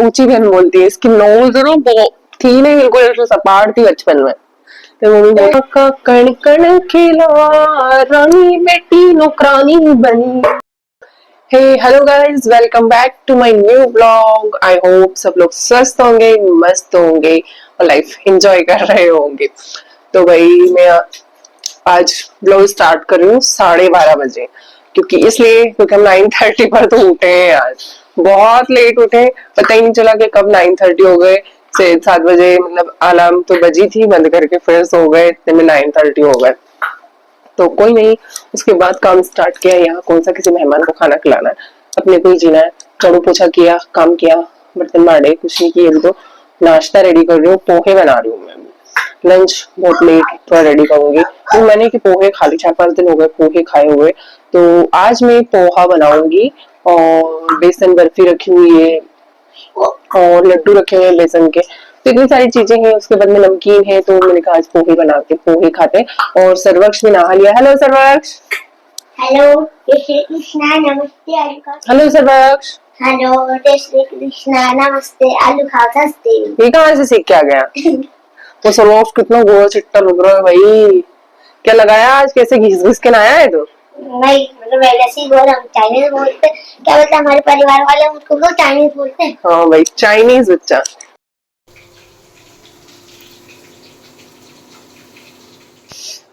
ऊंची बहन बोलती है, इसकी नोज ना बहुत थी नहीं, बिल्कुल ऐसे सपाट थी बचपन में। तो मम्मी बोलती का कण कण खिला रानी बेटी नौकरानी बनी। Hey hello guys, welcome back to my new blog. I hope सब लोग स्वस्थ होंगे, मस्त होंगे और लाइफ एंजॉय कर रहे होंगे। तो भाई मैं आज ब्लॉग स्टार्ट कर रही हूँ 12:30 बजे, क्योंकि हम 9:30 पर तो उठे हैं आज, बहुत लेट उठे। पता ही नहीं चला कि कब 9:30 हो गए। 7 बजे मतलब अलार्म तो बजी थी, बंद करके फिर सो गए, इतने में 9:30 हो गए। तो कोई नहीं, उसके बाद काम स्टार्ट किया। यहाँ कौन सा किसी मेहमान को खाना खिलाना है, अपने को ही जीना है। झाड़ू पोछा किया, काम किया, बर्तन मारे, कुछ नहीं किए। तो नाश्ता रेडी कर रही हूँ, पोहे बना रही हूँ मैं। लंच बहुत लेट थोड़ा रेडी करूंगी, तो मैंने कि पोहे खा ली, 4-5 दिन हो गए पोहे खाए हुए। तो आज मैं पोहा बनाऊंगी और बेसन बर्फी रखी हुई है और लड्डू रखे हुए हैं बेसन के। तो इतनी सारी चीजें हैं, उसके बाद में नमकीन है। तो मैंने कहा आज पोहे बनाते, पोहे खाते। और सर्वक्ष भी नहा लिया। हेलो सर्वक्ष। हेलो श्री कृष्णा नमस्ते आलू। हेलो सर्वक्ष। हेलो श्री कृष्णा नमस्ते आलू खाता हंसते। ये कहाँ से सीख के आ गया? तो सर्वक्ष कितना गोरा चिट्टा लग रहा है भाई। क्या लगाया आज, कैसे घिस घिस के नहाया है तू? नहीं मतलब वैसे ही बोल, हम चाइनीज बोलते क्या बोलते, हमारे परिवार वाले मुझको चाइनीज बोलते हैं। हाँ भाई, चाइनीज बच्चा।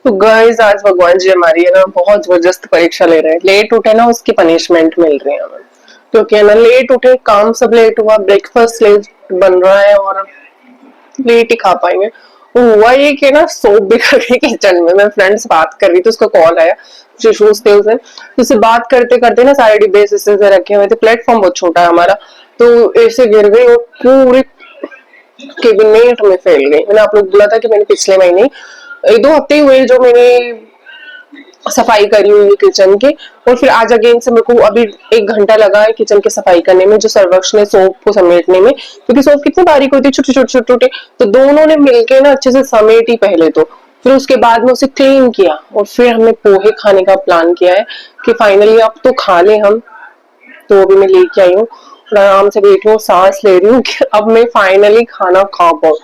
तो गाइस आज भगवान जी हमारी है ना बहुत जबरदस्त परीक्षा ले रहे हैं। लेट उठे ना, उसकी पनिशमेंट मिल रही है हमें, क्योंकि है ना लेट उठे, काम सब लेट हुआ, ब्रेकफास्ट लेट बन रहा है और लेट ही खा पाएंगे। वो हुआ ये कि ना सोप बिखर गई किचन में। मैं फ्रेंड से बात कर रही थी, उसका कॉल आया, शूज थे उसे, उससे बात करते करते ना सारे डिब्बे ऐसे रखे हुए थे। प्लेटफॉर्म बहुत छोटा है हमारा, तो ऐसे गिर गई और पूरी कैबिनेट में फैल गई। मैंने आप लोग बोला था कि मैंने पिछले महीने 1-2 हफ्ते हुए जो मैंने सफाई करी हुई है किचन की, और फिर आज अगेन से मेरे को अभी 1 घंटा लगा है किचन की सफाई करने में, जो सर्वक्ष ने सोप को समेटने में, क्योंकि सोप कितनी बारीक होती है, छोटे छोटे छोटे छोटे। तो दोनों ने मिलके ना अच्छे से समेटी पहले तो, फिर उसके बाद में उसे क्लीन किया और फिर हमने पोहे खाने का प्लान किया है कि फाइनली अब तो खा ले हम। तो अभी मैं लेके आई हूँ, आराम से बैठी हूँ, सांस ले रही हूँ कि अब मैं फाइनली खाना खा पाऊँ।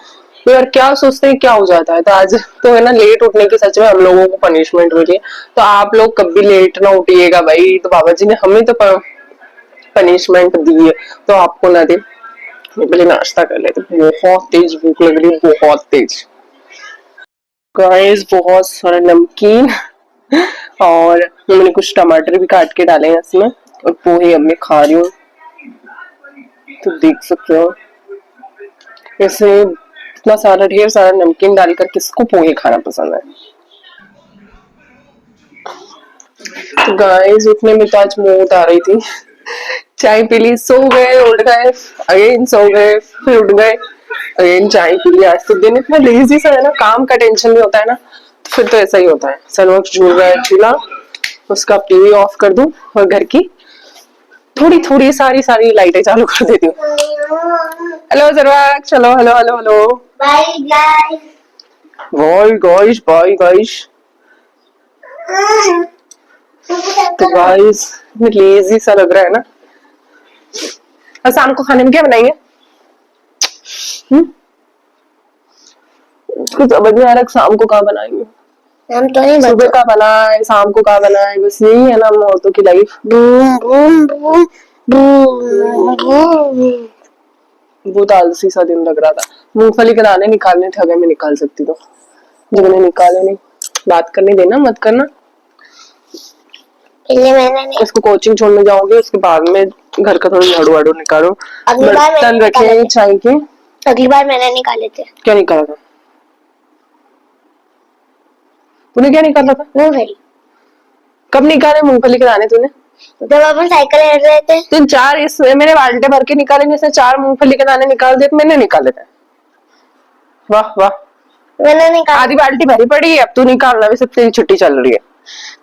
तो यार क्या सोचते हैं क्या हो जाता है। तो आज तो है ना लेट उठने की सच में हम लोगों को पनिशमेंट मिली है। तो आप लोग कभी लेट ना उठिएगा भाई। तो बाबा जी ने हमें तो पनिशमेंट दी है, तो आपको ना दे। पहले नाश्ता कर लेते, बहुत तेज भूख लग रही है, बहुत तेज। गाइस बहुत सारा नमकीन और मैंने कुछ टमाटर भी काट के डाले हैं इसमें, और पोहे अब मैं खा रही हूँ। तो देख सकते हो ऐसे इतना सारा ढेर सारा नमकीन डालकर किसको पोहे खाना पसंद है। तो गाइस उठने में तो आज मूड आ रही थी, चाय पी ली, सो गए, उठ गए, अगेन सो गए, फिर उठ गए, अगेन चाय पी ली। आज तो दिन इतना लेजी सा है ना, काम का टेंशन नहीं होता है ना, तो फिर तो ऐसा ही होता है। सर्वक्ष झूल रहा है चूल्हा, उसका टीवी ऑफ कर दूं और घर की थोड़ी थोड़ी सारी सारी लाइटें चालू कर देती हूँ। हेलो सर्वक्ष, चलो hello hello hello. Bye guys. Bye guys, bye guys. तो गाइस लेजी सा लग रहा है ना। और शाम को खाने में क्या बनाएंगे? कुछ समझ नहीं आ रहा शाम को क्या बनाएंगे। हम तो नहीं सुबह का बनाए, शाम को क्या बनाए, बस यही है ना हम औरतों की life. Boom boom boom boom boom. बहुत आलसी सा दिन लग रहा था। मूंगफली के दाने निकालने थे, अगर मैं निकाल सकती तो, जो मैंने निकाले नहीं। बात करने देना, मत करना। इसको कोचिंग छोड़ने जाओगे, उसके बाद में घर का थोड़ा झाड़ू वाड़ू निकालो, बर्तन रखे चाय के। अगली बार मैंने निकाले थे। क्या निकाला था तूने? क्या निकाला था? मूंगफली। कब निकाले मूंगफली के दाने तूने? जब अपन साइकिल ले रहे थे। तुम 4 इसमें मैंने बाल्टे भर के निकाले, इसने 4 मूंगफली के दाने निकाल दिए, तो मैंने निकाले थे। वाह वाह, मैंने निकाला। आधी बाल्टी भरी पड़ी है, अब तू निकालना भी, सब तेरी छुट्टी चल रही है।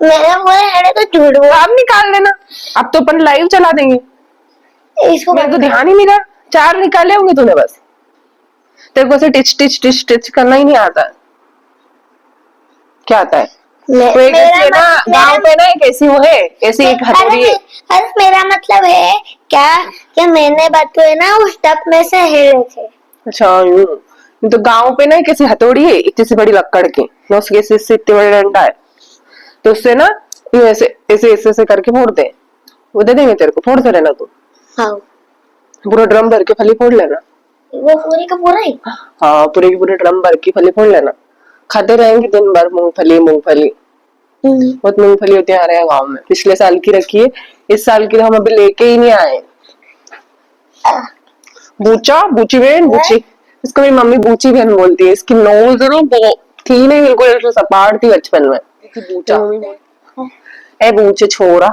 मैंने बोला अरे तो झूठ बोल। अब निकाल लेना, अब तो अपन लाइव चला देंगे। इसको मेरे तो ध्यान ही नहीं रहा, 4 निकाले होंगे तूने बस। तेरे को ऐसे टिच टिच टिच टिच करना ही नहीं आता है। क्या आता है? तो एक ऐसी है ना गांव पे ना, एक ऐसी वो है, ऐसी एक हथौड़ी है। मेरा मतलब है क्या कि मैंने बटुए ना उस टब में से हिले थे। अच्छा यूं। तो गांव पे ना कैसी हथौड़ी है इतनी सी बड़ी लक्कड़ की, ना उसके इससे इतने बड़े डंडा है, तो उससे ना यूं ऐसे ऐसे ऐसे ऐसे करके फोड़ते हैं। वो दे देंगे तेरे को, फोड़ते रहना तू। हाँ, पूरा ड्रम भर के फली फोड़ लेना। वो पूरी का पूरा ही। हाँ पूरे के पूरे ड्रम भर की फली फोड़ लेना। खाते रहेंगे दिन भर मूंगफली मूंगफली। बहुत मूंगफली होती है हमारे यहाँ गाँव में, पिछले साल की रखी है, इस साल की तो हम अभी लेके ही नहीं आए। बूचा बूची बहन बूची, इसको मेरी मम्मी बूची बहन बोलती है। इसकी नोज ना बहुत थी नहीं, बिल्कुल ऐसे सपाट थी बचपन में। बूचा ए बूचे छोरा।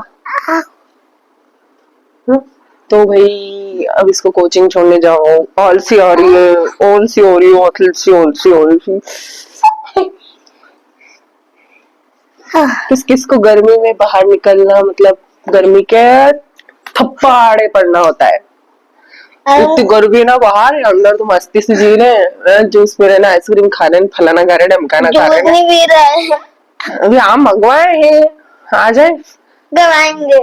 तो भाई अब इसको कोचिंग छोड़ने जाओ, आलसी आ रही है, आलसी हो रही है, आलसी आलसी आलसी। किस किस को गर्मी में बाहर निकलना मतलब गर्मी के थप्पड़े पड़ना होता है। इतनी गर्मी ना बाहर, अंदर तो मस्ती से जी रहे हैं, जूस पी रहे ना, आइसक्रीम खा रहे हैं, फलाना खा रहे हैं, ढमकाना खा रहे हैं। भी रहा है। अभी आम मंगवाए हैं, आ जाए। दवाएंगे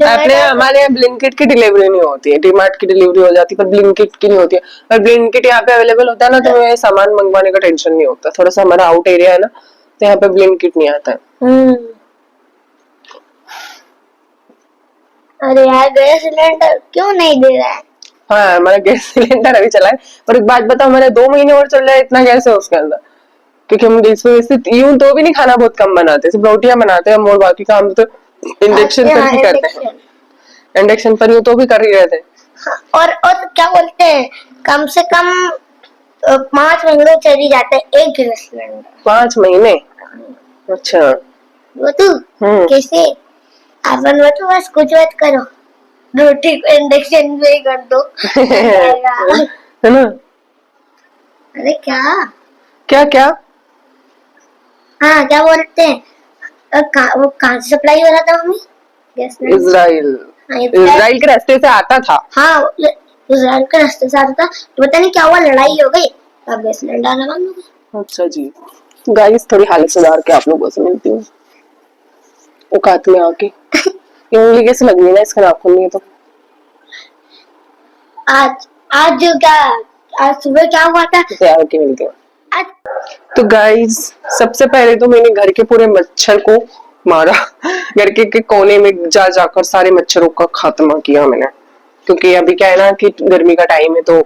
अपने हमारे यहाँ ब्लिंकिट की डिलीवरी नहीं होती है, डीमार्ट की डिलीवरी हो जाती है पर ब्लिंकिट की नहीं होती है। और ब्लिंकिट यहाँ पे अवेलेबल होता है ना, तो हमें सामान मंगवाने का टेंशन नहीं होता। थोड़ा सा हमारा आउट एरिया है ना, तो यहाँ पे ब्लिंकिट नहीं आता है। अरे यार गैस सिलेंडर क्यों नहीं दे रहा है? हाँ हमारा गैस सिलेंडर अभी चला है, पर एक बात बताओ, हमारे 2 महीने और चल रहा है, इतना गैस है उसके अंदर। क्योंकि हम गैस पे यूं तो भी नहीं खाना बहुत कम बनाते, सिर्फ रोटियां बनाते हैं हम, और बाकी काम तो इंडक्शन पर ही करते हैं। इंडक्शन पर यूं तो भी कर ही रहते हैं। और क्या बोलते हैं, कम से कम 5 महीने चली जाते हैं एक गैस सिलेंडर। 5 महीने? अच्छा। वो तू कैसे अपन वो तो बस कुछ मत करो, रोटी को इंडक्शन पे ही कर दो। है ना? अरे क्या क्या क्या? हाँ क्या बोलते हैं, वो कहाँ से सप्लाई हो रहा था मम्मी गैस सिलेंडर? इजराइल। हाँ, इजराइल के रास्ते से आता था। हाँ इजराइल के रास्ते से आता था, तो पता नहीं क्या हुआ, लड़ाई हो गई, अब गैस सिलेंडर आना बंद हो गया। अच्छा जी। गाइस थोड़ी हालत सुधार के आप लोगों से मिलती हूँ औकात में आके। उंगली कैसे लगी है ना इसका नाखून नहीं है तो। आज आज क्या, आज सुबह क्या हुआ था? तैयार होके मिलते हैं। आज तो गाइस सबसे पहले तो मैंने घर के पूरे मच्छर को मारा। घर के कोने में जा जाकर सारे मच्छरों का खात्मा किया मैंने, क्योंकि अभी क्या है ना कि गर्मी का टाइम है, तो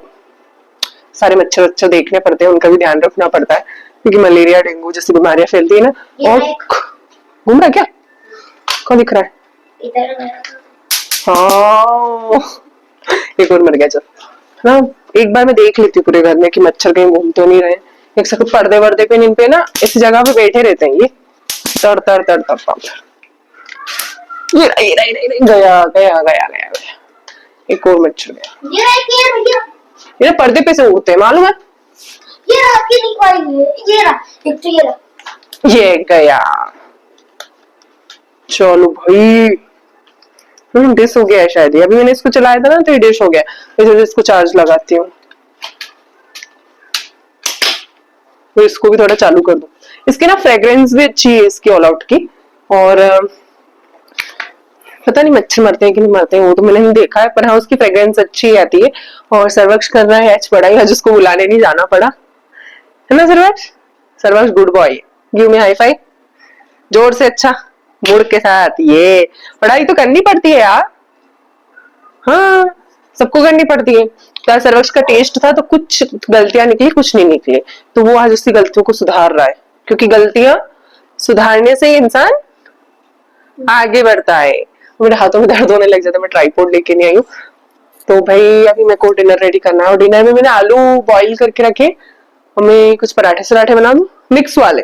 सारे मच्छर अच्छा देखने पड़ते हैं, उनका भी ध्यान रखना पड़ता है, क्योंकि मलेरिया डेंगू जैसी बीमारियां फैलती है ना। और घूम रहा क्या? कौन दिख रहा है? हाँ एक और मर गया। चल ना, एक बार मैं देख लेती हूँ पूरे घर में कि मच्छर कहीं घूम तो नहीं रहे। एक सब पर्दे वर्दे पे इन पे ना इस जगह पे बैठे रहते हैं ये, तर तर तर तर तर। ये गया गया गया गया गया। एक और मच्छर गया। ये पर्दे पे से उड़ते हैं मालूम है? ये गया। चलो भाई डिश हो गया है शायद, अभी मैंने इसको चलाया था ना तो ये डिश हो गया। इसे इसको चार्ज लगाती हूँ, तो इसको भी थोड़ा चालू कर दो। इसकी ना फ्रेग्रेंस भी अच्छी है इसकी ऑल आउट की, और पता नहीं मच्छर मरते हैं कि नहीं मरते हैं वो तो मैंने नहीं देखा है, पर हाँ उसकी फ्रेग्रेंस अच्छी आती है। और सर्वक्ष कर रहा है एच पढ़ाई, आज उसको बुलाने नहीं जाना पड़ा, है ना Sarvaksh? Sarvaksh good boy, give me high five जोर से। अच्छा मूड के साथ, ये पढ़ाई तो करनी पड़ती है यार, हाँ सबको करनी पड़ती है। क्या सर्वक्ष का टेस्ट था तो कुछ गलतियां निकली, कुछ नहीं निकली, तो वो आज उसकी गलतियों को सुधार रहा है, क्योंकि गलतियां सुधारने से ही इंसान आगे बढ़ता है। मेरे हाथों में दर्द होने लग जाता है, मैं ट्राइपॉड लेके नहीं आई हूँ। तो भाई अभी मेरे को डिनर रेडी करना है, और डिनर में मैंने आलू बॉईल करके रखे, हमें कुछ पराठे सराठे बना दूं मिक्स वाले।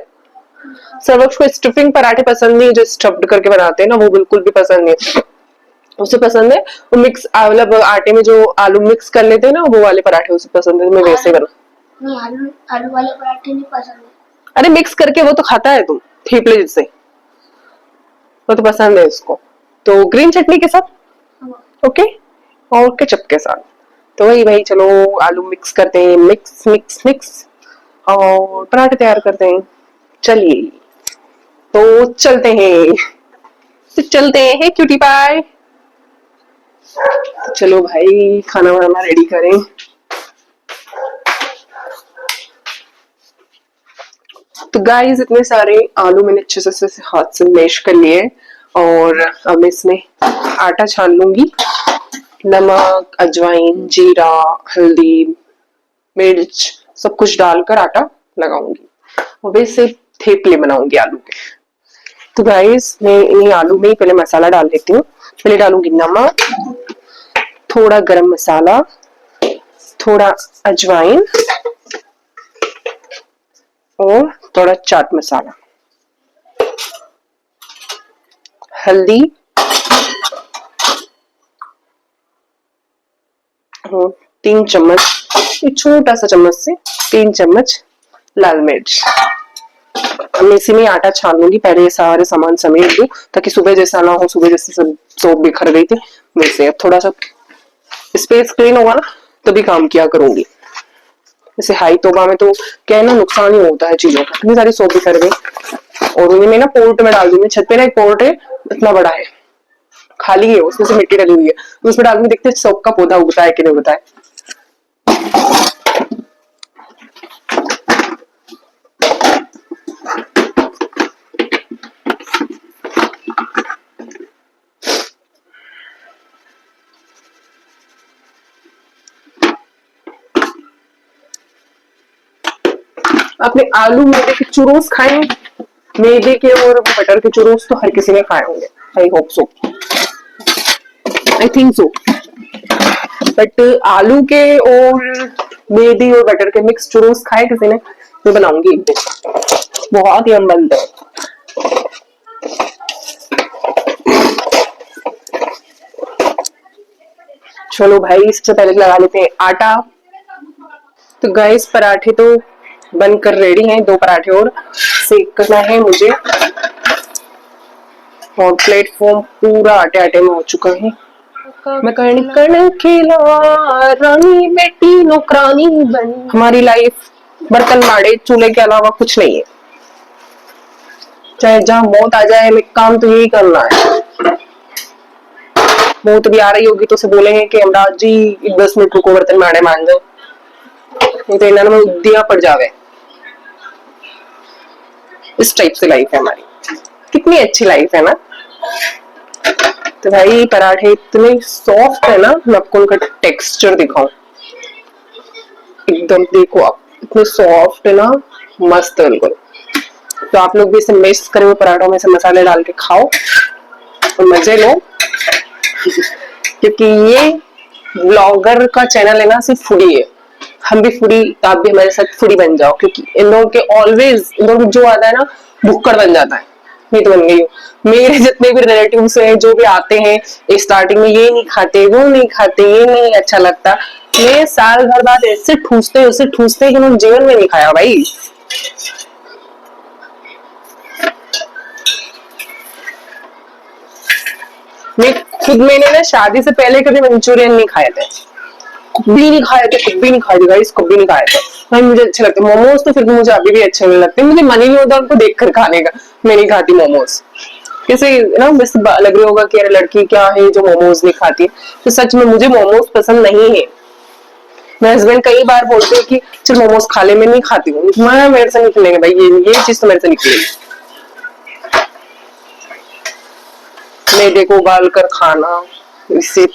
सर्वक्ष को स्टफिंग पराठे पसंद नहीं, जो स्टफ्ड करके बनाते हैं ना वो बिल्कुल भी पसंद नहीं, उसे पसंद है वो मिक्स, मतलब आटे में जो आलू मिक्स कर लेते हैं ना वो वाले पराठे उसे पसंद है, मैं वैसे बना। नहीं आलू वाले पराठे नहीं पसंद है। अरे मिक्स करके वो तो खाता है तुम थेपले जिससे, वो तो पसंद है उसको। तो ग्रीन चटनी के साथ ओके, और केचप के साथ। तो वही भाई चलो आलू मिक्स करते हैं, मिक्स मिक्स मिक्स, और पराठे तैयार करते हैं। चलिए तो चलते हैं, तो चलते हैं क्यूटी पाई। तो चलो भाई खाना वाना रेडी करें। तो गाइस इतने सारे आलू मैंने अच्छे से हाथ से मैश कर लिए और अब इसमें आटा छान लूंगी। नमक, अजवाइन, जीरा, हल्दी, मिर्च सब कुछ डालकर आटा लगाऊंगी और वैसे थेपले बनाऊंगी आलू के। तो गाइस मैं इन आलू में ही पहले मसाला डाल देती हूँ। पहले डालूंगी नमक, थोड़ा गरम मसाला, थोड़ा अजवाइन और थोड़ा चाट मसाला, हल्दी और 3 चम्मच, एक छोटा सा चम्मच से 3 चम्मच लाल मिर्च। मैं इसी में आटा छान लूंगी। पहले ये सारे सामान समेट दूं ताकि सुबह जैसा ना हो, सुबह जैसे सब सोप बिखर गई थी वैसे। अब थोड़ा सा स्पेस क्लीन होगा ना तभी काम किया करूंगी। जैसे हाई तोबा में तो क्या है ना, नुकसान ही होता है चीजों का। इतनी सारी सोप बिखर गई और उन्हें मैं ना पोर्ट में डाल दूंगी। छत पे ना एक पोर्ट है, इतना बड़ा है, खाली है, उसमें से मिट्टी डली हुई है, उसमें डाल दूंगी, देखते सोप का पौधा उगता है कि नहीं उगता है। आपने आलू मैदे के चुरोस खाए? मैदे के और बटर के चुरोस तो हर किसी ने खाए होंगे, I hope so, I think so. But आलू के और मैदे और बटर के मिक्स चुरोस खाए किसी ने? मैं बनाऊंगी एक दिन, बहुत ही बनता है। चलो भाई सबसे पहले लगा लेते हैं आटा। तो गाइस पराठे तो बनकर रेडी हैं, 2 पराठे और सेकना है मुझे और प्लेटफॉर्म पूरा आटे आटे में हो चुका है। मैं कण खेला रानी बेटी नौकरानी बन। हमारी लाइफ बर्तन माड़े चूल्हे के अलावा कुछ नहीं है। चाहे जहां मौत आ जाए हमें काम तो यही करना है। मौत भी आ रही होगी तो उसे बोलेंगे कि अमराज जी 10 मिनट रुको, बर्तन माड़े मान जाओ, नहीं तो इन्होंने उद्दिया पड़ जावे। इस टाइप से लाइफ है हमारी। कितनी अच्छी लाइफ है ना। तो भाई पराठे इतने सॉफ्ट है ना, मैं आपको उनका टेक्सचर दिखाऊं, एकदम देखो आप, इतने सॉफ्ट है ना, मस्त है बिल्कुल। तो आप लोग भी इसे मिक्स करे हुए पराठों में से मसाले डाल के खाओ और मजे लो। क्योंकि ये ब्लॉगर का चैनल है ना, सिर्फ फूडी है। हम भी फूडी, आप भी हमारे साथ फूडी बन जाओ, क्योंकि इन लोगों के ऑलवेज, इन लोगों जो आता है ना भुक्कड़ बन जाता है। मैं तो बन गई हूँ। मेरे जितने भी रिलेटिव्स हैं जो भी आते हैं स्टार्टिंग में, ये नहीं खाते, वो नहीं खाते, ये नहीं अच्छा लगता, मैं साल भर बाद ऐसे ठूसते कि उन्होंने जीवन में नहीं खाया भाई। मैं खुद, मैंने ना शादी से पहले कभी मंचूरियन नहीं खाए थे, कभी नहीं खाए थे गाइस, कभी नहीं खाए थे भाई। मुझे अच्छे लगते मोमोज, तो फिर मुझे अभी भी अच्छे नहीं लगते, मुझे मन ही नहीं होता उनको देखकर खाने का। मैं नहीं खाती मोमोज। कैसे ना बस लग रहा होगा कि यार लड़की क्या है जो मोमोज नहीं खाती, तो सच में मुझे मोमोज पसंद नहीं है। मेरे हस्बैंड कई बार बोलते हैं कि चल मोमोज खा ले, मैं नहीं खाती हूँ। मैं मेरे से निकलेंगे भाई, ये चीज तो मेरे से निकलेगी। मैदे को उबाल कर खाना, इससे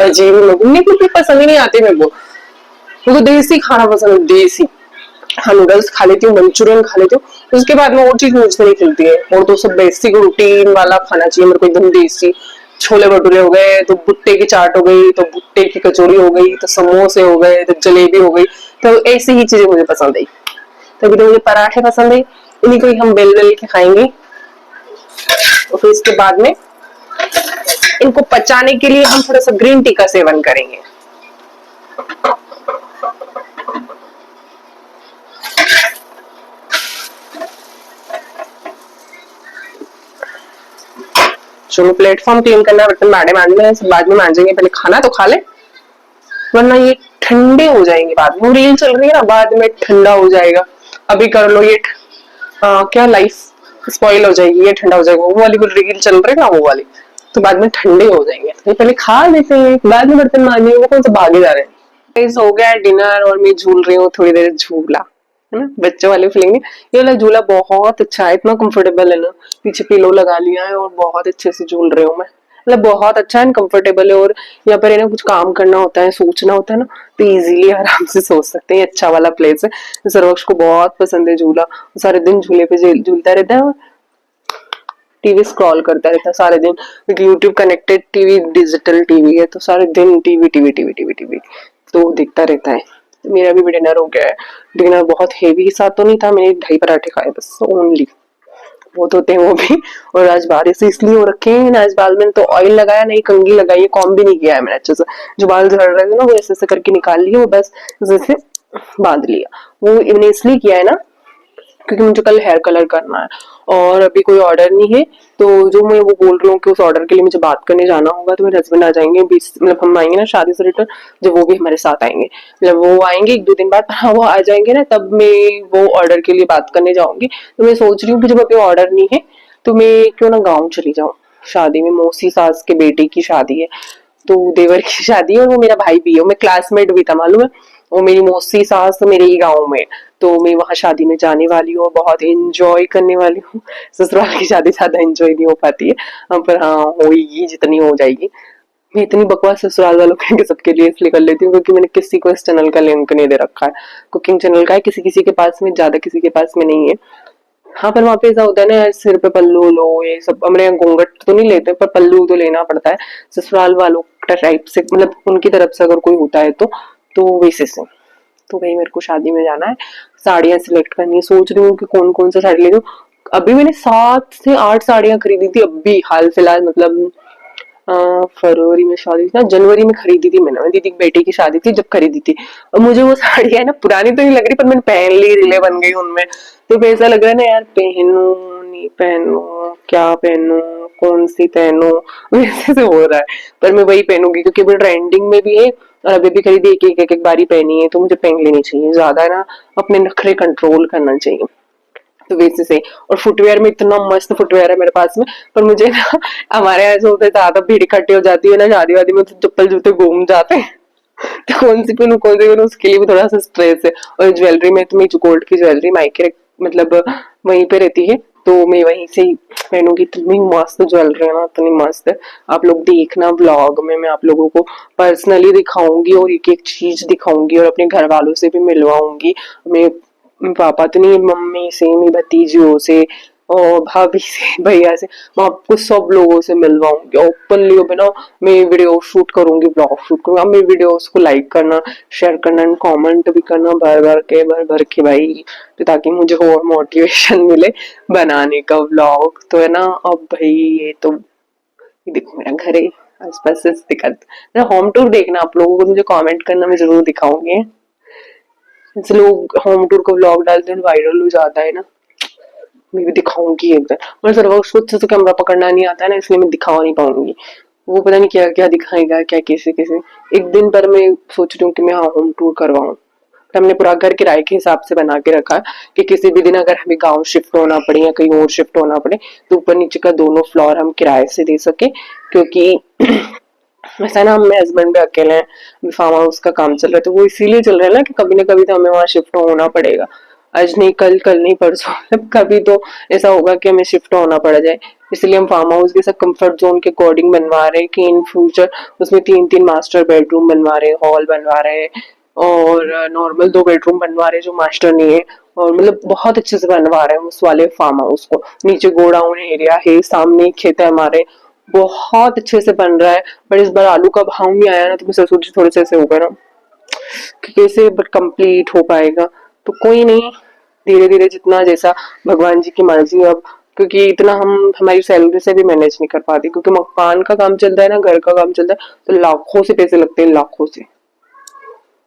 अजीब लोग, मेरे को पसंद ही नहीं आते। मेरे को देसी खाना पसंद है, देसी। हाँ नूडल्स खा लेती हूँ, मंचूरियन खा लेती हूँ, उसके बाद में और चीज मुझसे नहीं खिलती है। और तो सब बेसिक रूटीन वाला खाना चाहिए मेरे को, एकदम देसी। छोले भटूरे हो गए, तो भुट्टे की चाट हो गई, तो भुट्टे की कचौरी हो गई, तो समोसे हो गए, तो जलेबी हो गई, तो ऐसी ही चीजें मुझे पसंद है। तभी तो मुझे पराठे पसंद है, इन्हीं को ही हम बेल बेल के खाएंगे। और फिर इसके बाद में इनको पचाने के लिए हम थोड़ा सा ग्रीन टी का सेवन करेंगे। चलो प्लेटफॉर्म क्लीन करना है, बर्तन बाड़े मांजने हैं, सब बाद में मांजेंगे, पहले खाना तो खा ले वरना ये ठंडे हो जाएंगे बाद में। रील चल रही है ना, बाद में ठंडा हो जाएगा। अभी कर लो ये क्या लाइफ स्पॉइल हो जाएगी, ये ठंडा हो जाएगा। वो वाली रील चल रही है ना, वो वाली तो बाद में ठंडे हो जाएंगे, तो पहले खा लेते हैं, बाद में बर्तन मांजेंगे, वो कौन सा भागे जा रहे हैं। गाइस हो गया डिनर और मैं झूल रही हूँ थोड़ी देर झूला, है ना, बच्चों वाले फीलिंग। ये वाला झूला बहुत अच्छा है, इतना कंफर्टेबल है ना, पीछे पिलो लगा लिया है और बहुत अच्छे से झूल रही हूँ मैं, मतलब बहुत अच्छा है, कंफर्टेबल है। और यहाँ पर है ना कुछ काम करना होता है, सोचना होता है ना, तो इजीली आराम से सोच सकते हैं। अच्छा वाला प्लेस है। सर्वक्ष को बहुत पसंद है झूला, सारे दिन झूले पे झूलता रहता है, टीवी स्क्रॉल करता रहता है सारे दिन, क्योंकि YouTube connected TV, digital TV है, तो सारे दिन TV TV TV TV TV तो दिखता रहता है। तो मेरा भी डिनर हो गया है। डिनर बहुत हेवी के साथ तो नहीं था, मैंने 2.5 पराठे खाए बस, ओनली, बहुत होते हैं वो भी। और आज बारिश इसलिए हो रखे हैं, आज बाल में तो ऑयल लगाया नहीं, कंघी लगाई है, कॉम भी नहीं किया है मैंने अच्छे से। जो बाल झड़ रहे थे ना वो ऐसे ऐसे करके निकाल लिए, वो बस जैसे बांध लिया। वो मैंने इसलिए किया है ना क्योंकि मुझे कल हेयर कलर करना है और अभी कोई ऑर्डर नहीं है, तो जो मैं वो बोल रही हूँ कि उस ऑर्डर के लिए मुझे बात करने जाना होगा, तो मेरे हस्बैंड आ जाएंगे 20, मतलब हम आएंगे ना शादी से रिटर्न, जब वो भी हमारे साथ आएंगे, मतलब वो आएंगे 1-2 दिन बाद, हाँ वो आ जाएंगे ना, तब मैं वो ऑर्डर के लिए बात करने जाऊंगी। तो मैं सोच रही हूँ कि जब अभी ऑर्डर नहीं है तो मैं क्यों ना गाँव चली जाऊँ शादी में, मौसी सास के बेटे की शादी है, तो देवर की शादी है, और वो मेरा भाई भी है, मैं क्लासमेट भी था मालूम है, वो मेरी मौसी सास मेरे ही गाँव में, तो मैं वहां शादी में जाने वाली हूँ और बहुत एंजॉय करने वाली हूँ। ससुराल की शादी ज्यादा एंजॉय नहीं हो पाती है, पर हाँ होगी जितनी हो जाएगी। मैं इतनी बकवास ससुराल वालों के सबके लिए इसलिए कर लेती हूँ क्योंकि मैंने किसी को इस चैनल का लिंक नहीं दे रखा है, कुकिंग चैनल का है, किसी किसी के पास में, ज्यादा किसी के पास में नहीं है। हाँ पर वहाँ पे ऐसा होता है ना, सिर पे पल्लू लो, ये सब हमारे यहाँ घूंघट तो नहीं लेते पर पल्लू तो लेना पड़ता है ससुराल वालों टाइप से, मतलब उनकी तरफ से अगर कोई होता है तो वैसे से। तो भाई मेरे को शादी में जाना है, साड़ियां सिलेक्ट करनी है, सोच रही हूँ कि कौन कौन सा साड़ी ले लूं। अभी मैंने 7 से 8 साड़ियां खरीदी थी, अभी हाल फिलहाल, मतलब फरवरी में शादी थी ना, जनवरी में खरीदी थी मैंने, दीदी की बेटे की शादी थी जब खरीदी थी। और मुझे वो साड़ी है ना पुरानी तो नहीं लग रही, पर मैंने पहन ली, रीले बन गई उनमें, तो ऐसा लग रहा है ना यार, पहनू नहीं पहनू, क्या पहनू, कौन सी पहनू, वैसे से हो रहा है। पर मैं वही पहनूंगी क्योंकि अभी ट्रेंडिंग में भी है, और अभी भी खरीदी, एक बारी पहनी है, तो मुझे पहन लेनी चाहिए, ज्यादा ना अपने नखरे कंट्रोल करना चाहिए, तो वैसे से। और फुटवेयर में इतना मस्त फुटवेयर है मेरे पास में, पर मुझे ना हमारे यहाँ ऐसे होता है, ज्यादा भीड़ इकट्ठी हो जाती है ना शादी वादी में, तो चप्पल जूते घूम जाते हैं, तो कौन सी पहनूं कौन सी पहनूं, उसके लिए भी थोड़ा सा स्ट्रेस है। और ज्वेलरी में तो मेरी गोल्ड की ज्वेलरी मायके मतलब वहीं पे रहती है, तो मैं वहीं से ही पहनूंगी। इतनी मस्त ज्वेलरी है ना, इतनी मस्त है, आप लोग देखना व्लॉग में, मैं आप लोगों को पर्सनली दिखाऊंगी और एक एक चीज दिखाऊंगी और अपने घर वालों से भी मिलवाऊंगी। मैं पापा तो नहीं, मम्मी से, मेरी भतीजियों से और भाभी से, भैया से, मैं आपको सब लोगों से मिलवाऊंगी ओपनली। बिना मैं वीडियो शूट करूंगी, ब्लॉग शूट करूंगी, आप मेरी वीडियोस को लाइक करना, शेयर करना एंड कमेंट भी करना भर भर के भाई, तो ताकि मुझे और मोटिवेशन मिले बनाने का व्लॉग, तो है ना। अब भाई ये तो ये देखो मेरा घर है, आसपास से दिक्कत, होम टूर देखना आप लोगों को, मुझे कमेंट करना, मैं जरूर दिखाऊंगी। जैसे लोग होम टूर का व्लॉग डालते हैं वायरल हो जाता है ना, मैं भी दिखाऊंगी एक दिन, पर सर वो खुद से तो कैमरा पकड़ना नहीं आता है ना, इसलिए मैं दिखा नहीं पाऊंगी, वो पता नहीं क्या क्या दिखाएगा, क्या कैसे कैसे। एक दिन पर मैं सोच रही हूँ कि मैं हाँ होम टूर करवाऊँ, हमने पूरा घर किराए के हिसाब से बना के रखा है कि किसी भी दिन अगर हमें गांव शिफ्ट होना पड़े या कहीं और शिफ्ट होना पड़े, तो ऊपर नीचे का दोनों फ्लोर हम किराए से दे सके, क्योंकि ऐसा ना, हम हस्बैंड भी अकेले हैं, फार्म हाउस का काम चल रहा है, तो वो इसीलिए चल रहा है ना कि कभी ना कभी तो हमें वहां शिफ्ट होना पड़ेगा, आज नहीं कल, कल नहीं परसों, मतलब कभी तो ऐसा होगा कि हमें शिफ्ट होना पड़ जाए। इसलिए हम फार्म हाउस के सब कंफर्ट जोन के अकॉर्डिंग बनवा रहे हैं कि इन फ्यूचर उसमें 3-3 मास्टर बेडरूम बनवा रहे हैं, हॉल बनवा रहे हैं, और नॉर्मल 2 बेडरूम बनवा रहे हैं जो मास्टर नहीं है, और मतलब बहुत अच्छे से बनवा रहे हैं उस वाले फार्म हाउस को। नीचे गोडाउन एरिया है, सामने खेत है हमारे, बहुत अच्छे से बन रहा है। बट इस बार आलू का भाव नहीं आया ना, तो मैं सोच थोड़े से ऐसे होगा ना कि कैसे बट कंप्लीट हो पाएगा, तो कोई नहीं, धीरे धीरे जितना जैसा भगवान जी की मर्जी। अब क्योंकि इतना हम हमारी सैलरी से भी मैनेज नहीं कर पाते, क्योंकि मकान का काम चल रहा है ना, घर का काम चल रहा है, तो लाखों से पैसे लगते हैं, लाखों से।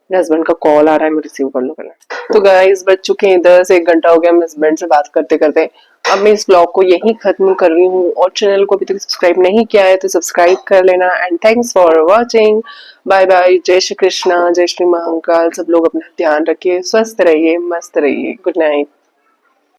मेरे हस्बैंड का कॉल आ रहा है, मैं रिसीव कर लो पहले। तो गाइस बज चुके हैं 10, 1 घंटा हो गया मैं हस्बैंड से बात करते करते। अब मैं इस ब्लॉग को यहीं खत्म कर रही हूँ, और चैनल को अभी तक सब्सक्राइब नहीं किया है तो सब्सक्राइब कर लेना, and thanks for watching. Bye bye, जय श्री कृष्णा, जय श्री महाकाल। सब लोग अपना ध्यान रखिए, स्वस्थ रहिए, मस्त रहिए, गुड नाइट।